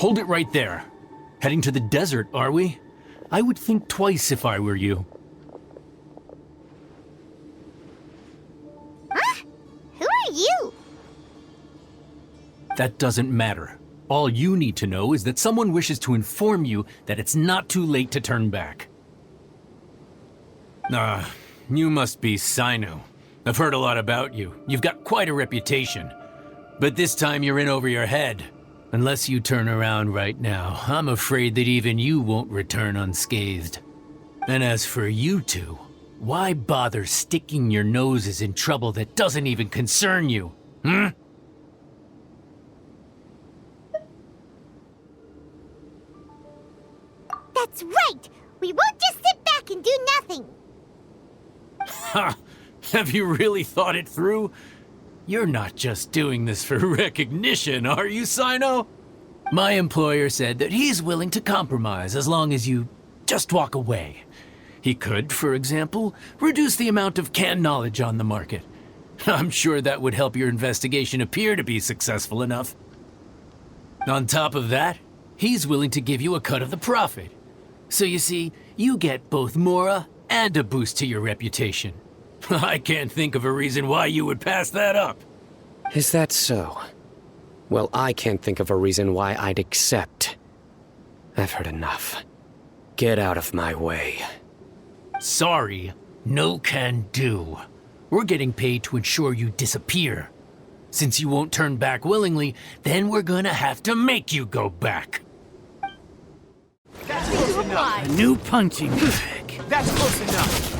Hold it right there. Heading to the desert, are we? I would think twice if I were you. Huh? Who are you? That doesn't matter. All you need to know is that someone wishes to inform you that it's not too late to turn back. You must be Cyno. I've heard a lot about you. You've got quite a reputation. But this time you're in over your head. Unless you turn around right now, I'm afraid that even you won't return unscathed. And as for you two, why bother sticking your noses in trouble that doesn't even concern you, hmm? That's right! We won't just sit back and do nothing! Ha! Have you really thought it through? You're not just doing this for recognition, are you, Cyno? My employer said that he's willing to compromise as long as you just walk away. He could, for example, reduce the amount of canned knowledge on the market. I'm sure that would help your investigation appear to be successful enough. On top of that, he's willing to give you a cut of the profit. So you see, you get both Mora and a boost to your reputation. I can't think of a reason why you would pass that up. Is that so? Well, I can't think of a reason why I'd accept. I've heard enough. Get out of my way. Sorry, no can do. We're getting paid to ensure you disappear. Since you won't turn back willingly, then we're gonna have to make you go back. That's close enough. A new punching bag. That's close enough.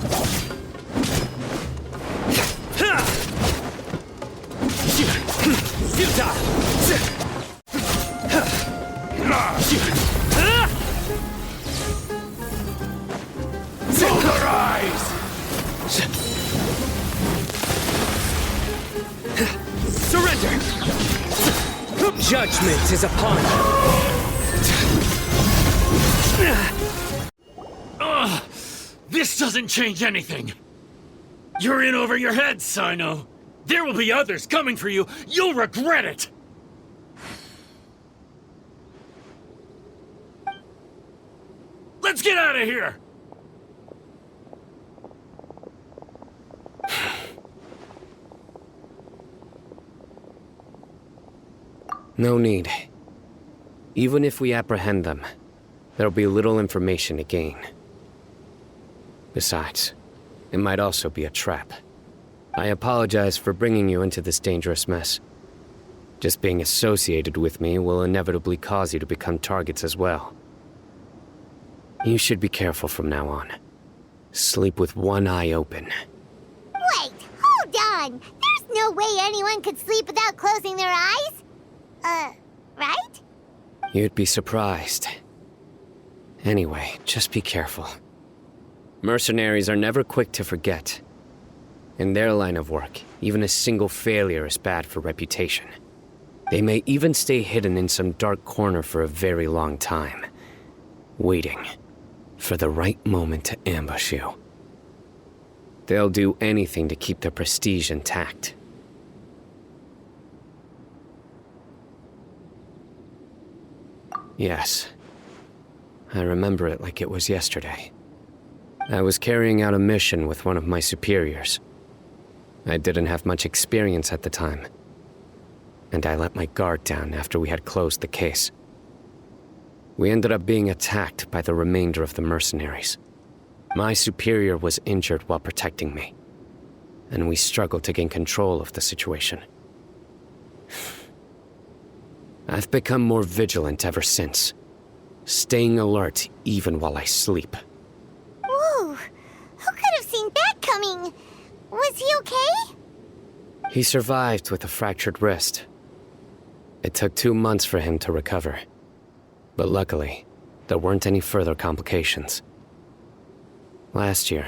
Silverize! Surrender! Judgment is upon you! This doesn't change anything. You're in over your head, Cyno. There will be others coming for you. You'll regret it. Let's get out of here! No need. Even if we apprehend them, there'll be little information to gain. Besides, it might also be a trap. I apologize for bringing you into this dangerous mess. Just being associated with me will inevitably cause you to become targets as well. You should be careful from now on. Sleep with one eye open. Wait, hold on! There's no way anyone could sleep without closing their eyes? Right? You'd be surprised. Anyway, just be careful. Mercenaries are never quick to forget. In their line of work, even a single failure is bad for reputation. They may even stay hidden in some dark corner for a very long time, waiting for the right moment to ambush you. They'll do anything to keep their prestige intact. Yes, I remember it like it was yesterday. I was carrying out a mission with one of my superiors. I didn't have much experience at the time, and I let my guard down after we had closed the case. We ended up being attacked by the remainder of the mercenaries. My superior was injured while protecting me, and we struggled to gain control of the situation. I've become more vigilant ever since, staying alert even while I sleep. Whoa! Who could have seen that coming? Was he okay? He survived with a fractured wrist. It took 2 months for him to recover. But luckily, there weren't any further complications. Last year,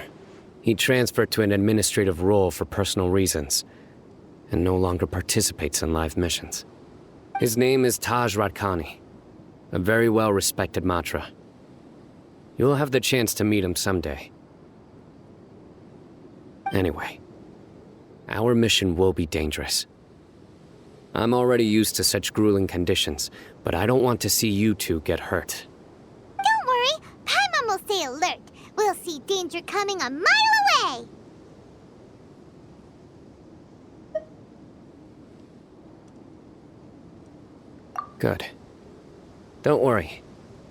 he transferred to an administrative role for personal reasons, and no longer participates in live missions. His name is Taj Radkani, a very well-respected Matra. You'll have the chance to meet him someday. Anyway, our mission will be dangerous. I'm already used to such grueling conditions, but I don't want to see you two get hurt. Don't worry, Paimon will stay alert. We'll see danger coming a mile away. Good. Don't worry.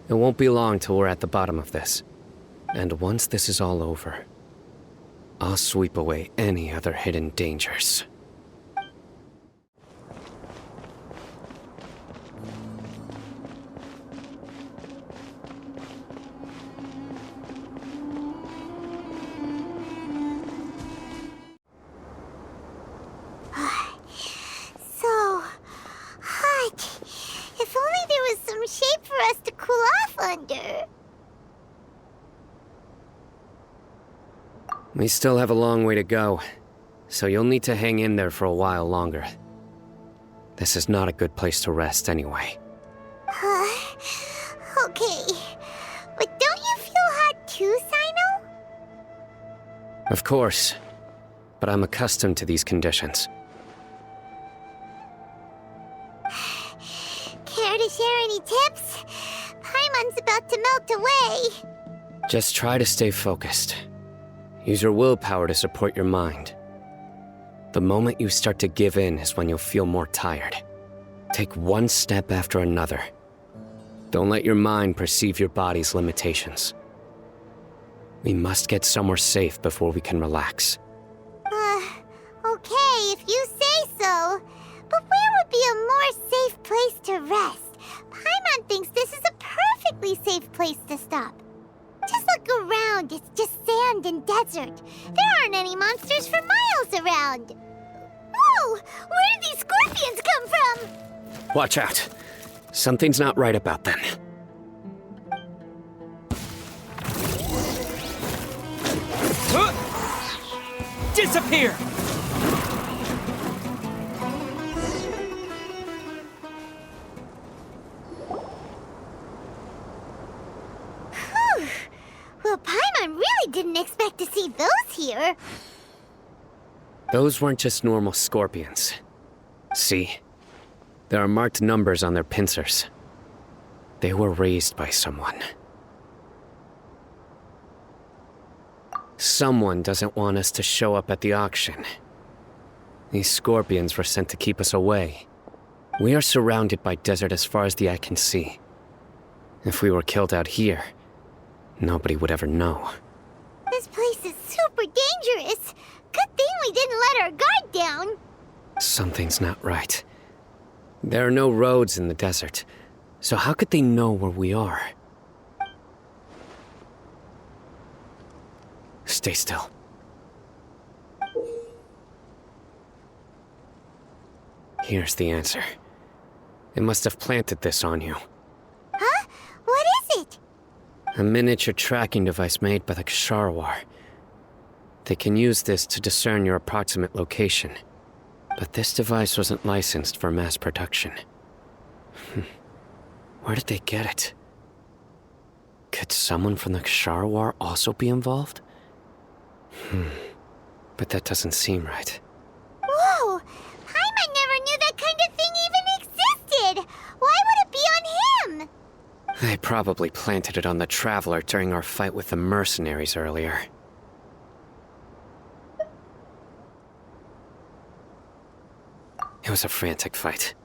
It won't be long till we're at the bottom of this. And once this is all over, I'll sweep away any other hidden dangers. So hot. If only there was some shape for us to cool off under. We still have a long way to go, so you'll need to hang in there for a while longer. This is not a good place to rest anyway. Okay. But don't you feel hot too, Cyno? Of course, but I'm accustomed to these conditions. Care to share any tips? Paimon's about to melt away. Just try to stay focused. Use your willpower to support your mind. The moment you start to give in is when you'll feel more tired. Take one step after another. Don't let your mind perceive your body's limitations. We must get somewhere safe before we can relax. Okay, if you say so. But where would be a more safe place to rest? Paimon thinks this is a perfectly safe place to stop. Just look around, it's just sand and desert. There aren't any monsters for miles around. Whoa! Where did these scorpions come from? Watch out. Something's not right about them. Disappear! Whew. Well, Paimon really didn't expect to see those here. Those weren't just normal scorpions. See? There are marked numbers on their pincers. They were raised by someone. Someone doesn't want us to show up at the auction. These scorpions were sent to keep us away. We are surrounded by desert as far as the eye can see. If we were killed out here, nobody would ever know. This place is super dangerous. Good thing we didn't let our guard down. Something's not right. There are no roads in the desert, so how could they know where we are? Stay still. Here's the answer. It must have planted this on you. Huh? What is it? A miniature tracking device made by the Ksharawar. They can use this to discern your approximate location. But this device wasn't licensed for mass production. Where did they get it? Could someone from the Ksharawar also be involved? But that doesn't seem right. Whoa! Paimon never knew that kind of thing even existed! Why would it be on him? They probably planted it on the Traveler during our fight with the mercenaries earlier. It was a frantic fight.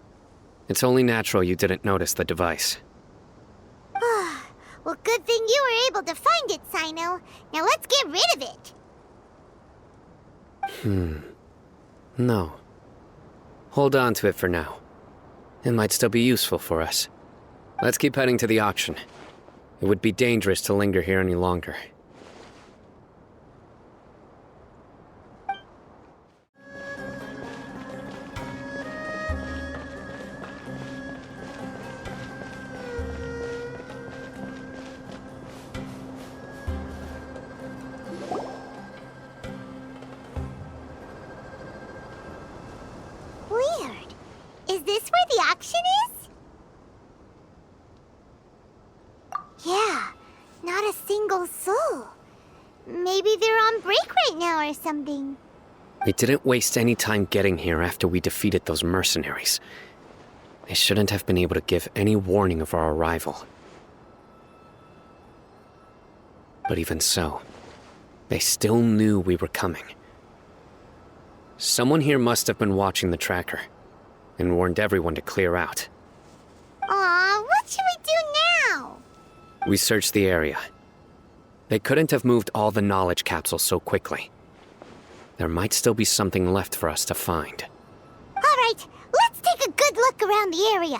It's only natural you didn't notice the device. Well, good thing you were able to find it, Cyno. Now let's get rid of it. No. Hold on to it for now. It might still be useful for us. Let's keep heading to the auction. It would be dangerous to linger here any longer. Weird. Is this where the auction is? Yeah, not a single soul. Maybe they're on break right now or something. We didn't waste any time getting here after we defeated those mercenaries. They shouldn't have been able to give any warning of our arrival. But even so, they still knew we were coming. Someone here must have been watching the tracker, and warned everyone to clear out. Aw, what should we do now? We searched the area. They couldn't have moved all the knowledge capsules so quickly. There might still be something left for us to find. All right, let's take a good look around the area.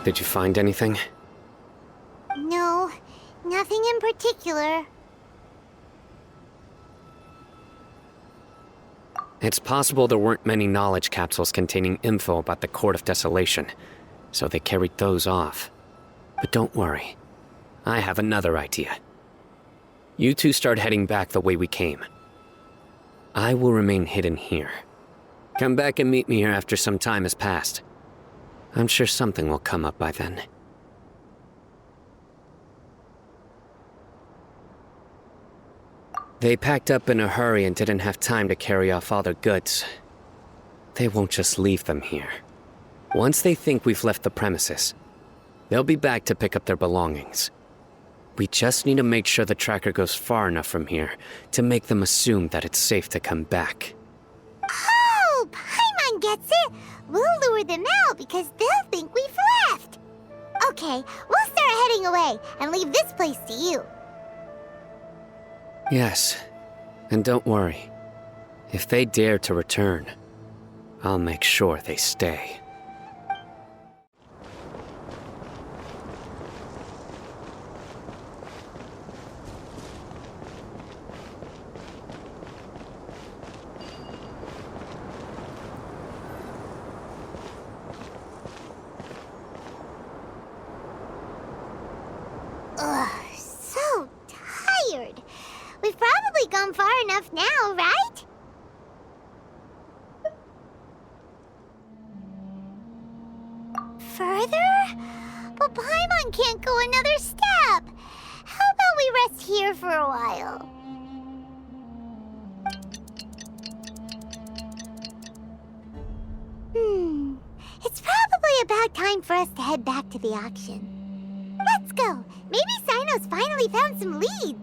Did you find anything? No, nothing in particular. It's possible there weren't many knowledge capsules containing info about the Court of Desolation, so they carried those off. But don't worry. I have another idea. You two start heading back the way we came. I will remain hidden here. Come back and meet me here after some time has passed. I'm sure something will come up by then. They packed up in a hurry and didn't have time to carry off all their goods. They won't just leave them here. Once they think we've left the premises, they'll be back to pick up their belongings. We just need to make sure the tracker goes far enough from here to make them assume that it's safe to come back. Oh, Paimon gets it! We'll lure them out because they'll think we've left. Okay, we'll start heading away and leave this place to you. Yes, and don't worry. If they dare to return, I'll make sure they stay. Ugh, so tired. We've probably gone far enough now, right? Further? But Paimon can't go another step. How about we rest here for a while? It's probably about time for us to head back to the auction. Let's go. Maybe Cyno's finally found some leads.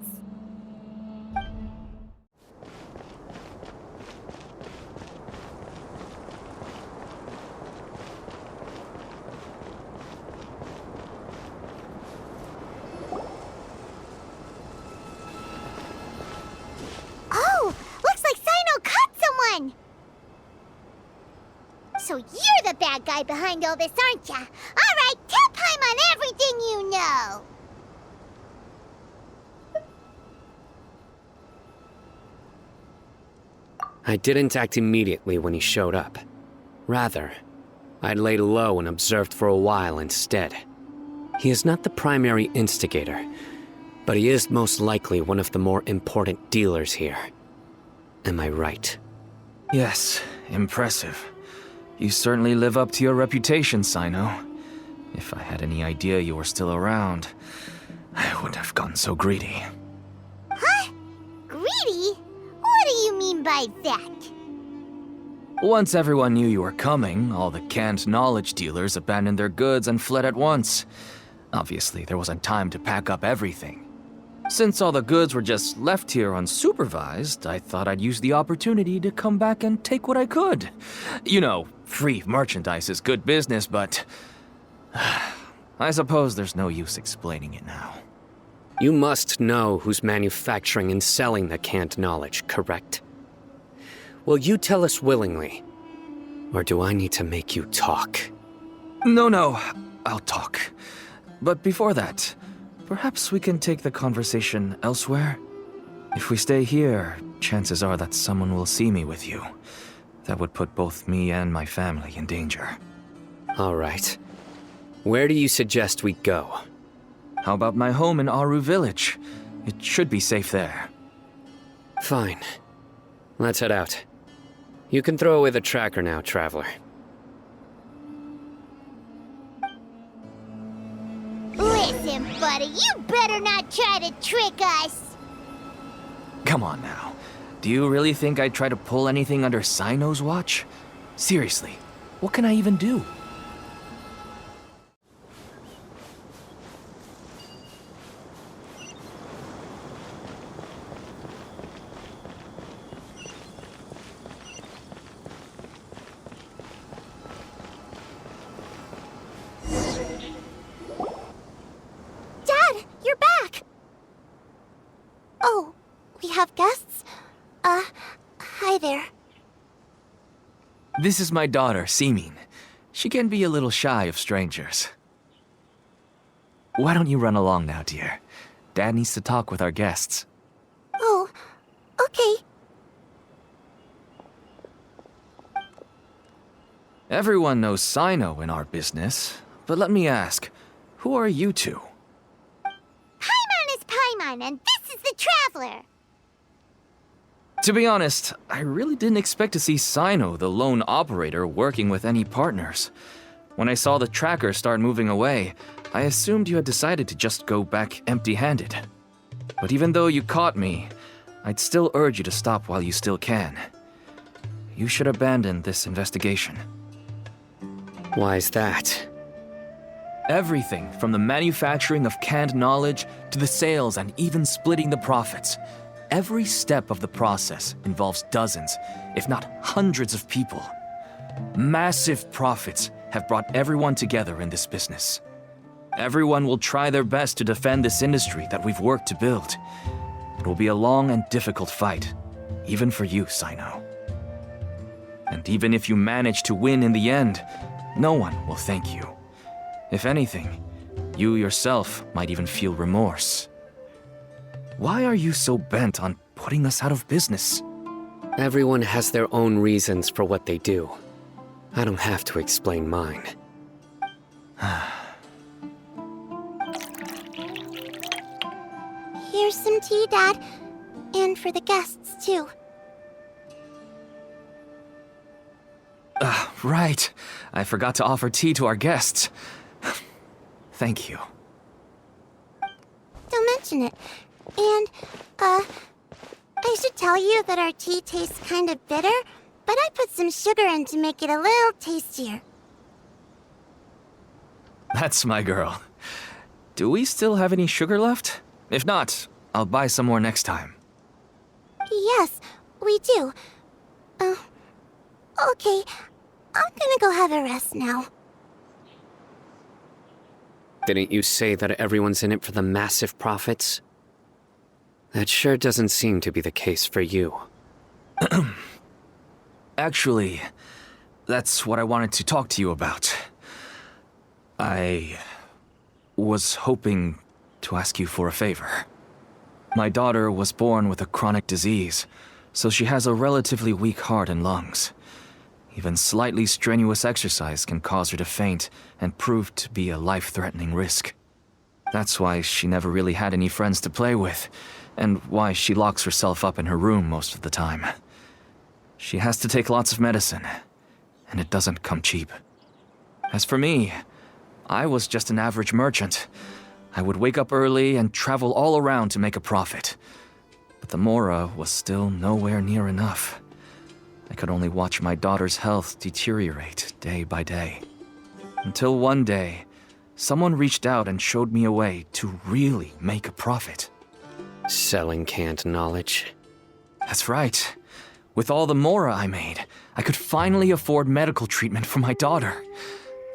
Oh, looks like Cyno caught someone. So you're the bad guy behind all this, aren't ya? All right, tell Paimon everything you know. I didn't act immediately when he showed up. Rather, I laid low and observed for a while instead. He is not the primary instigator, but he is most likely one of the more important dealers here. Am I right? Yes, impressive. You certainly live up to your reputation, Cyno. If I had any idea you were still around, I wouldn't have gotten so greedy. Huh? Greedy? What do you mean by that? Once everyone knew you were coming, all the canned knowledge dealers abandoned their goods and fled at once. Obviously, there wasn't time to pack up everything. Since all the goods were just left here unsupervised, I thought I'd use the opportunity to come back and take what I could. You know, free merchandise is good business, but I suppose there's no use explaining it now. You must know who's manufacturing and selling the canned knowledge, correct? Will you tell us willingly? Or do I need to make you talk? No, I'll talk. But before that, perhaps we can take the conversation elsewhere? If we stay here, chances are that someone will see me with you. That would put both me and my family in danger. All right. Where do you suggest we go? How about my home in Aru Village? It should be safe there. Fine. Let's head out. You can throw away the tracker now, Traveler. Listen, buddy, you better not try to trick us. Come on now. Do you really think I'd try to pull anything under Cyno's watch? Seriously, what can I even do? Dad, you're back. Oh, we have guests? Hi there. This is my daughter, Simin. She can be a little shy of strangers. Why don't you run along now, dear? Dad needs to talk with our guests. Oh, okay. Everyone knows Cyno in our business, but let me ask, who are you two? Paimon is Paimon, and this is the Traveler. To be honest, I really didn't expect to see Cyno, the lone operator, working with any partners. When I saw the tracker start moving away, I assumed you had decided to just go back empty-handed. But even though you caught me, I'd still urge you to stop while you still can. You should abandon this investigation. Why is that? Everything from the manufacturing of canned knowledge to the sales and even splitting the profits. Every step of the process involves dozens, if not hundreds of people. Massive profits have brought everyone together in this business. Everyone will try their best to defend this industry that we've worked to build. It will be a long and difficult fight, even for you, Cyno. And even if you manage to win in the end, no one will thank you. If anything, you yourself might even feel remorse. Why are you so bent on putting us out of business? Everyone has their own reasons for what they do. I don't have to explain mine. Here's some tea, Dad. And for the guests, too. Right. I forgot to offer tea to our guests. Thank you. Don't mention it. And, I should tell you that our tea tastes kind of bitter, but I put some sugar in to make it a little tastier. That's my girl. Do we still have any sugar left? If not, I'll buy some more next time. Yes, we do. Okay. I'm gonna go have a rest now. Didn't you say that everyone's in it for the massive profits? That sure doesn't seem to be the case for you. Actually, that's what I wanted to talk to you about. I was hoping to ask you for a favor. My daughter was born with a chronic disease, so she has a relatively weak heart and lungs. Even slightly strenuous exercise can cause her to faint and prove to be a life-threatening risk. That's why she never really had any friends to play with, and why she locks herself up in her room most of the time. She has to take lots of medicine, and it doesn't come cheap. As for me, I was just an average merchant. I would wake up early and travel all around to make a profit. But the Mora was still nowhere near enough. I could only watch my daughter's health deteriorate day by day. Until one day, someone reached out and showed me a way to really make a profit. Selling canned knowledge. That's right. With all the mora I made, I could finally afford medical treatment for my daughter.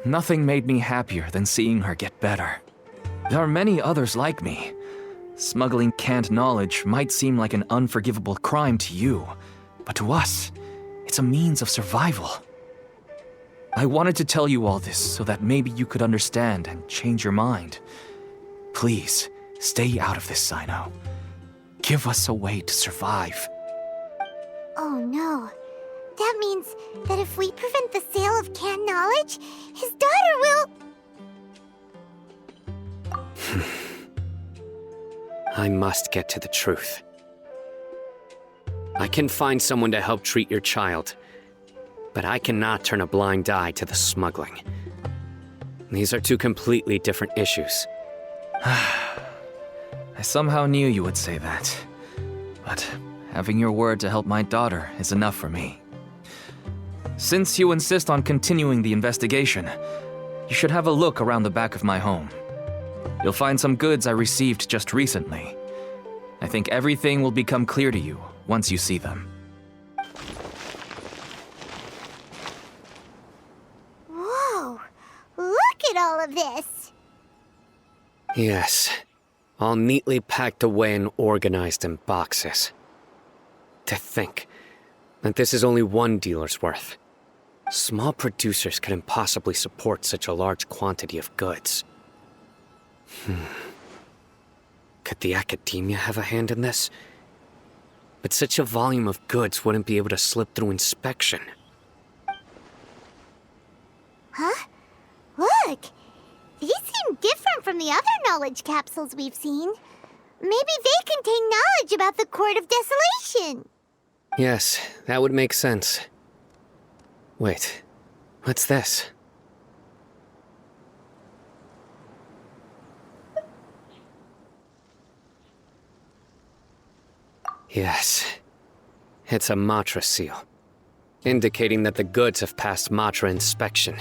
Nothing made me happier than seeing her get better. There are many others like me. Smuggling canned knowledge might seem like an unforgivable crime to you, but to us, it's a means of survival. I wanted to tell you all this so that maybe you could understand and change your mind. Please, stay out of this, Cyno. Give us a way to survive. Oh no. That means that if we prevent the sale of canned knowledge, his daughter will... I must get to the truth. I can find someone to help treat your child, but I cannot turn a blind eye to the smuggling. These are two completely different issues. I somehow knew you would say that. But having your word to help my daughter is enough for me. Since you insist on continuing the investigation, you should have a look around the back of my home. You'll find some goods I received just recently. I think everything will become clear to you once you see them. Whoa! Look at all of this! Yes, all neatly packed away and organized in boxes. To think that this is only one dealer's worth. Small producers couldn't possibly support such a large quantity of goods. Could the academia have a hand in this? But such a volume of goods wouldn't be able to slip through inspection. Huh? Look! These seem different from the other knowledge capsules we've seen. Maybe they contain knowledge about the Court of Desolation. Yes, that would make sense. Wait, what's this? Yes, it's a Matra seal, indicating that the goods have passed Matra inspection.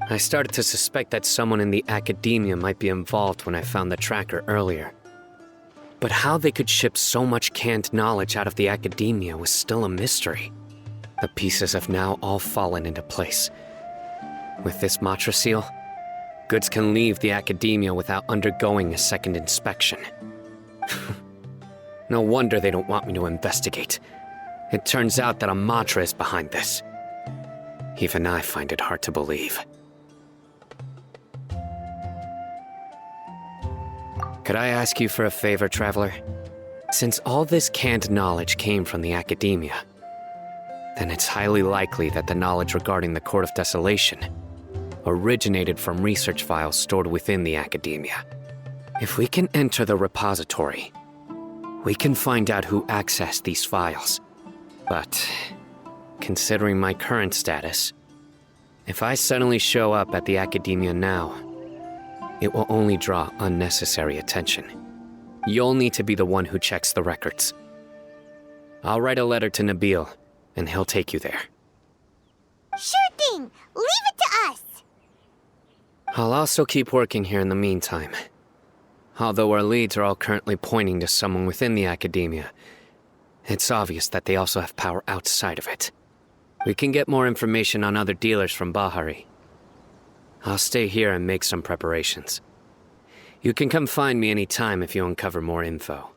I started to suspect that someone in the academia might be involved when I found the tracker earlier. But how they could ship so much canned knowledge out of the academia was still a mystery. The pieces have now all fallen into place. With this Matra seal, goods can leave the academia without undergoing a second inspection. No wonder they don't want me to investigate. It turns out that a Matra is behind this. Even I find it hard to believe. Could I ask you for a favor, Traveler? Since all this canned knowledge came from the academia, then it's highly likely that the knowledge regarding the Court of Desolation originated from research files stored within the academia. If we can enter the repository, we can find out who accessed these files. But, considering my current status, if I suddenly show up at the academia now, it will only draw unnecessary attention. You'll need to be the one who checks the records. I'll write a letter to Nabil, and he'll take you there. Sure thing! Leave it to us! I'll also keep working here in the meantime. Although our leads are all currently pointing to someone within the academia, it's obvious that they also have power outside of it. We can get more information on other dealers from Bahari. I'll stay here and make some preparations. You can come find me anytime if you uncover more info.